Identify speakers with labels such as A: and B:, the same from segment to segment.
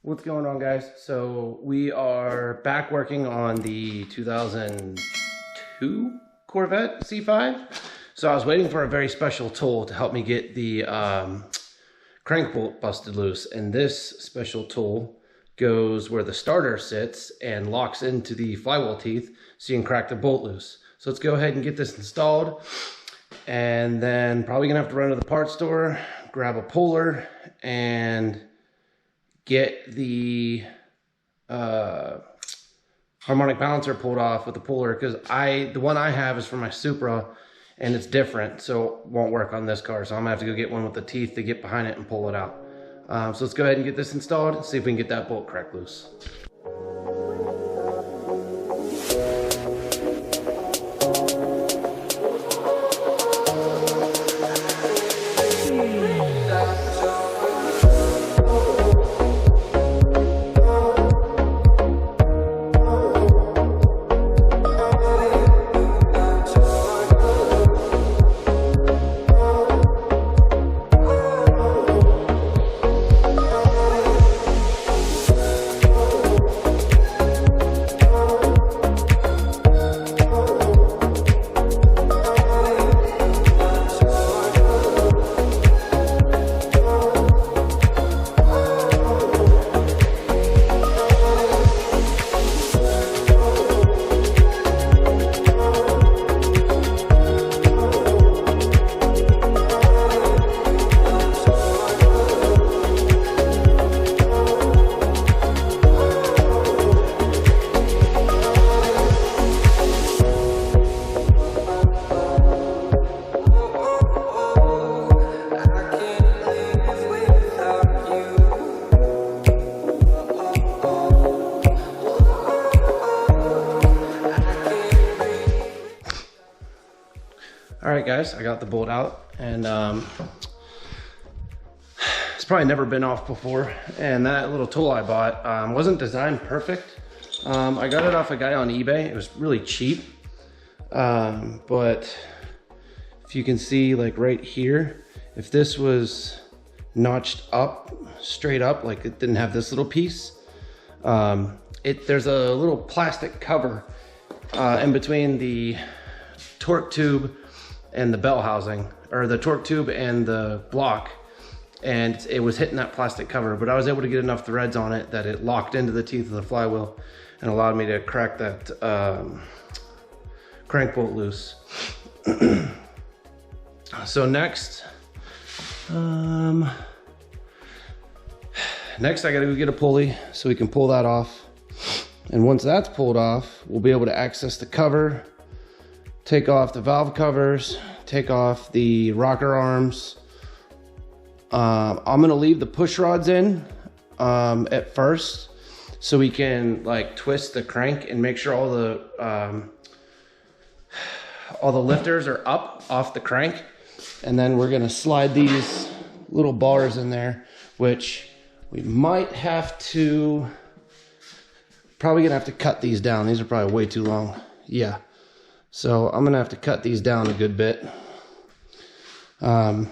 A: What's going on, guys? So we are back working on the 2002 Corvette C5. So I was waiting for a very special tool to help me get the crank bolt busted loose, and this special tool goes where the starter sits and locks into the flywheel teeth so you can crack the bolt loose. So let's go ahead and get this installed, and then probably gonna have to run to the parts store, grab a puller, and get the harmonic balancer pulled off with the puller, because the one I have is for my Supra and it's different, so it won't work on this car. So I'm gonna have to go get one with the teeth to get behind it and pull it out. So let's go ahead and get this installed and see if we can get that bolt cracked loose. Alright guys, I got the bolt out, and it's probably never been off before, and that little tool I bought wasn't designed perfect. I got it off a guy on eBay. It was really cheap, but if you can see, like right here, if this was notched up, straight up, like it didn't have this little piece, there's a little plastic cover in between the torque tube and the bell housing, or the torque tube and the block, and it was hitting that plastic cover, but I was able to get enough threads on it that it locked into the teeth of the flywheel and allowed me to crack that crank bolt loose. So next I gotta go get a pulley so we can pull that off, and once that's pulled off, we'll be able to access the cover, take off the valve covers, take off the rocker arms. I'm gonna leave the push rods in at first so we can like twist the crank and make sure all the lifters are up off the crank. And then we're gonna slide these little bars in there, which we might have to, probably gonna have to cut these down. These are probably way too long. Yeah. So I'm gonna have to cut these down a good bit. But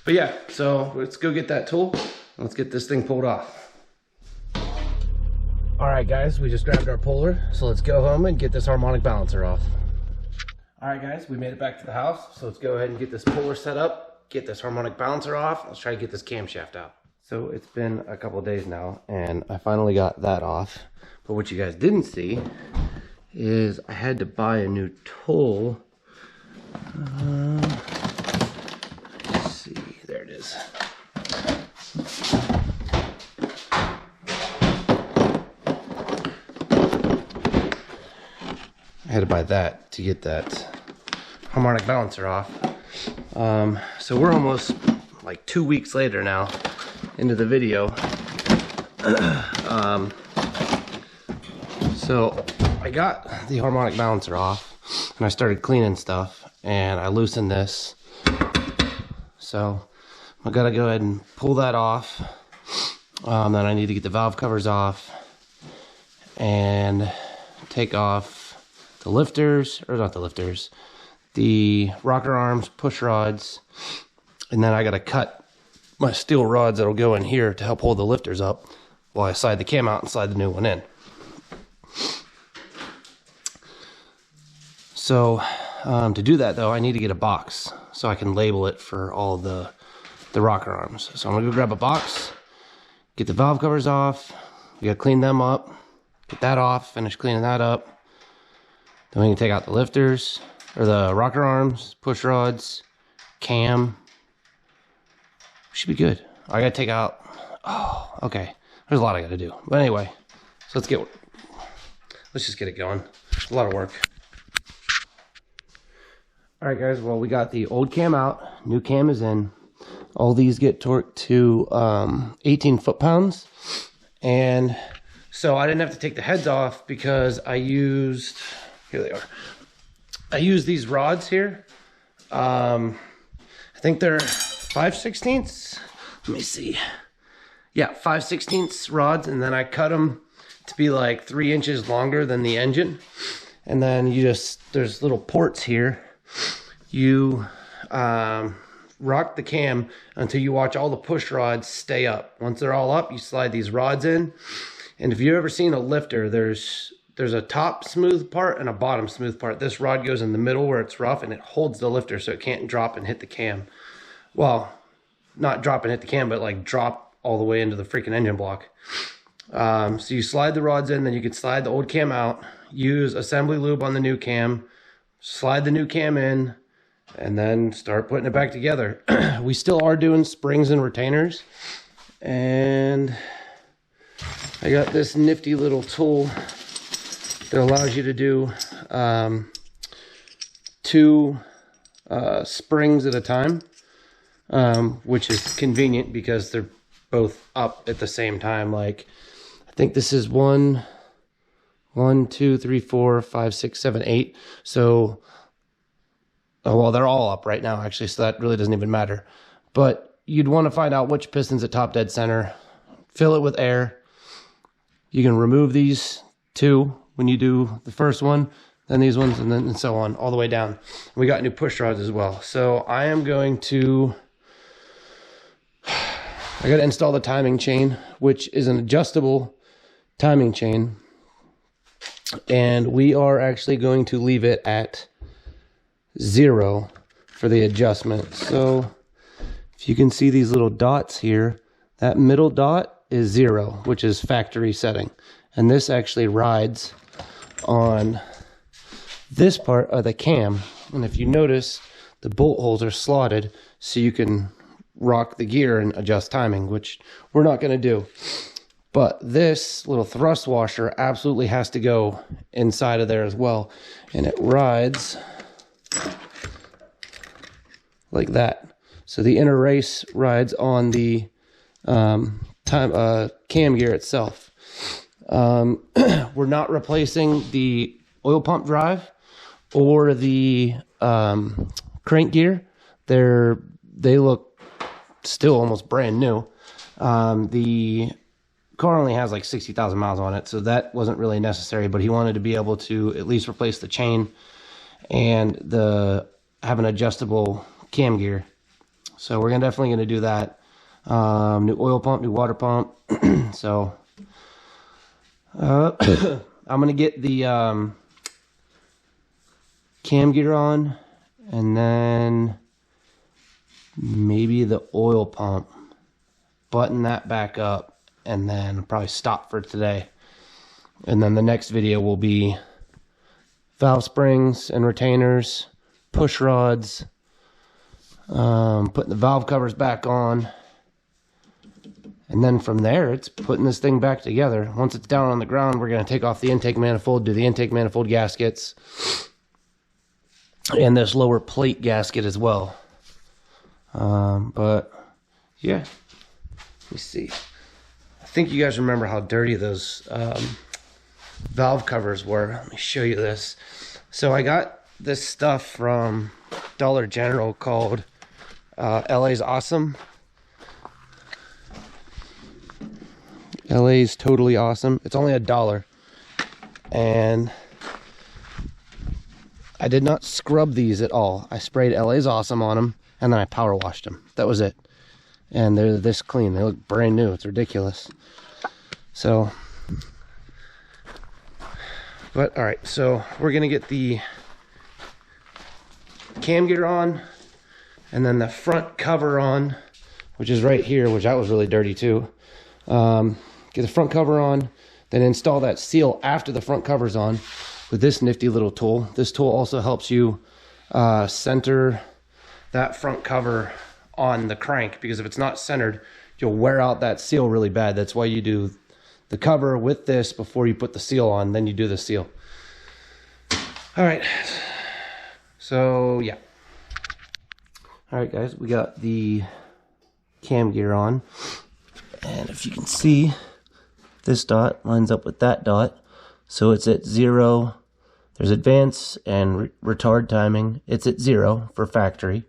A: yeah, so let's go get that tool. Let's get this thing pulled off. All right, guys, we just grabbed our puller. So let's go home and get this harmonic balancer off. All right, guys, we made it back to the house. So let's go ahead and get this puller set up, get this harmonic balancer off. Let's try to get this camshaft out. So it's been a couple of days now, and I finally got that off. But what you guys didn't see is I had to buy a new tool. Let's see, there it is. I had to buy that to get that harmonic balancer off. So we're almost like 2 weeks later now into the video. So I got the harmonic balancer off and I started cleaning stuff, and I loosened this. So I gotta go ahead and pull that off. Then I need to get the valve covers off and take off the lifters, or not the lifters, the rocker arms, push rods, and then I gotta cut my steel rods that'll go in here to help hold the lifters up while I slide the cam out and slide the new one in. So to do that though, I need to get a box so I can label it for all the rocker arms. So I'm gonna go grab a box, get the valve covers off. We gotta clean them up, get that off, finish cleaning that up. Then we can take out the lifters, or the rocker arms, push rods, cam. Should be good. I gotta take out, oh, okay. There's a lot I gotta do. But anyway, so let's just get it going. It's a lot of work. All right, guys, well, we got the old cam out, new cam is in. All these get torqued to 18 foot-pounds. And so I didn't have to take the heads off because I used, here they are. I used these rods here. I think they're 5/16. Let me see. Yeah, 5/16 rods, and then I cut them to be like 3 inches longer than the engine. And then there's little ports here. You rock the cam until you watch all the push rods stay up. Once they're all up, you slide these rods in. And if you've ever seen a lifter, there's a top smooth part and a bottom smooth part. This rod goes in the middle where it's rough, and it holds the lifter so it can't drop and hit the cam. Well, not drop and hit the cam, but like drop all the way into the freaking engine block. So you slide the rods in, then you can slide the old cam out, use assembly lube on the new cam, slide the new cam in, and then start putting it back together. We still are doing springs and retainers, and I got this nifty little tool that allows you to do 2 springs at a time, which is convenient because they're both up at the same time. Like, I think this is 1, 2, 3, 4, 5, 6, 7, 8. So, well, they're all up right now, actually, so that really doesn't even matter. But you'd want to find out which piston's at top dead center, fill it with air. You can remove these 2 when you do the first one, then these ones, and so on, all the way down. We got new push rods as well. So I am going to, I got to install the timing chain, which is an adjustable timing chain. And we are actually going to leave it at 0 for the adjustment. So if you can see these little dots here, that middle dot is 0, which is factory setting. And this actually rides on this part of the cam. And if you notice, the bolt holes are slotted so you can rock the gear and adjust timing, which we're not going to do. But this little thrust washer absolutely has to go inside of there as well. And it rides like that. So the inner race rides on the cam gear itself. We're not replacing the oil pump drive or the crank gear. They look still almost brand new. The car only has like 60,000 miles on it, so that wasn't really necessary, but he wanted to be able to at least replace the chain and have an adjustable cam gear. So we're definitely going to do that. New oil pump, new water pump. So I'm going to get the cam gear on, and then maybe the oil pump, button that back up, and then probably stop for today. And then the next video will be valve springs and retainers, push rods, putting the valve covers back on, and then from there it's putting this thing back together. Once it's down on the ground, we're going to take off the intake manifold, do the intake manifold gaskets, and this lower plate gasket as well. But yeah, let me see. I think you guys remember how dirty those valve covers were. Let me show you this. So I got this stuff from Dollar General called LA's Awesome. LA's Totally Awesome. It's only $1. And I did not scrub these at all. I sprayed LA's Awesome on them, and then I power washed them. That was it. and they're this clean. They look brand new. It's ridiculous. So, but all right, so we're gonna get the cam gear on, and then the front cover on, which is right here, which that was really dirty too. Get the front cover on, then install that seal after the front cover's on with this nifty little tool. This tool also helps you center that front cover on the crank, because if it's not centered, you'll wear out that seal really bad. That's why you do the cover with this before you put the seal on, then you do the seal. All right, so yeah. All right, guys, we got the cam gear on, and if you can see, this dot lines up with that dot, so it's at 0. There's advance and retard timing. It's at 0 for factory,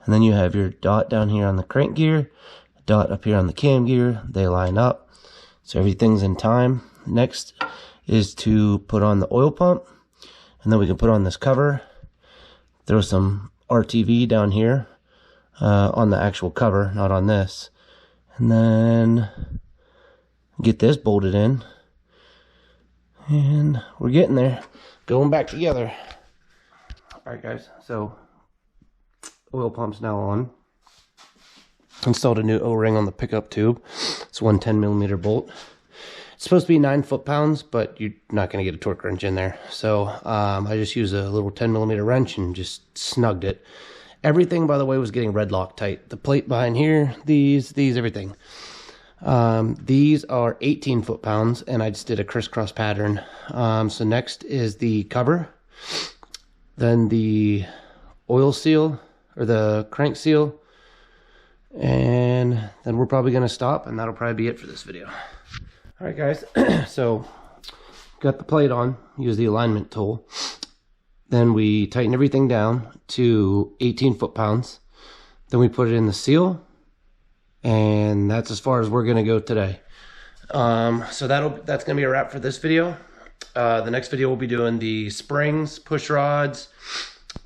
A: and then you have your dot down here on the crank gear, dot up here on the cam gear. They line up, so everything's in time. Next is to put on the oil pump, and then we can put on this cover, throw some RTV down here on the actual cover, not on this, and then get this bolted in, and we're getting there, going back together. All right, guys, so oil pump's now on. Installed a new O-ring on the pickup tube. It's one 10mm bolt. It's supposed to be 9 foot-pounds, but you're not going to get a torque wrench in there. So I just used a little 10mm wrench and just snugged it. Everything, by the way, was getting red lock tight. The plate behind here, these, everything. These are 18 foot-pounds, and I just did a crisscross pattern. So next is the cover, then the oil seal, or the crank seal, and then we're probably going to stop, and that'll probably be it for this video. All right, guys, so got the plate on, use the alignment tool. Then we tighten everything down to 18 foot-pounds. Then we put it in the seal, and that's as far as we're going to go today. So that's going to be a wrap for this video. The next video we'll be doing the springs, push rods,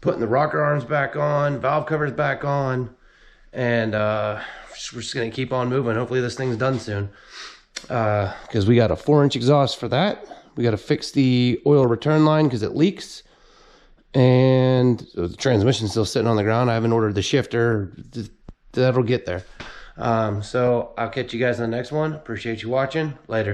A: putting the rocker arms back on, valve covers back on, and we're just going to keep on moving. Hopefully this thing's done soon, because we got a 4-inch exhaust for that. We got to fix the oil return line because it leaks, and the transmission's still sitting on the ground. I haven't ordered the shifter. That'll get there. So I'll catch you guys in the next one. Appreciate you watching. Later.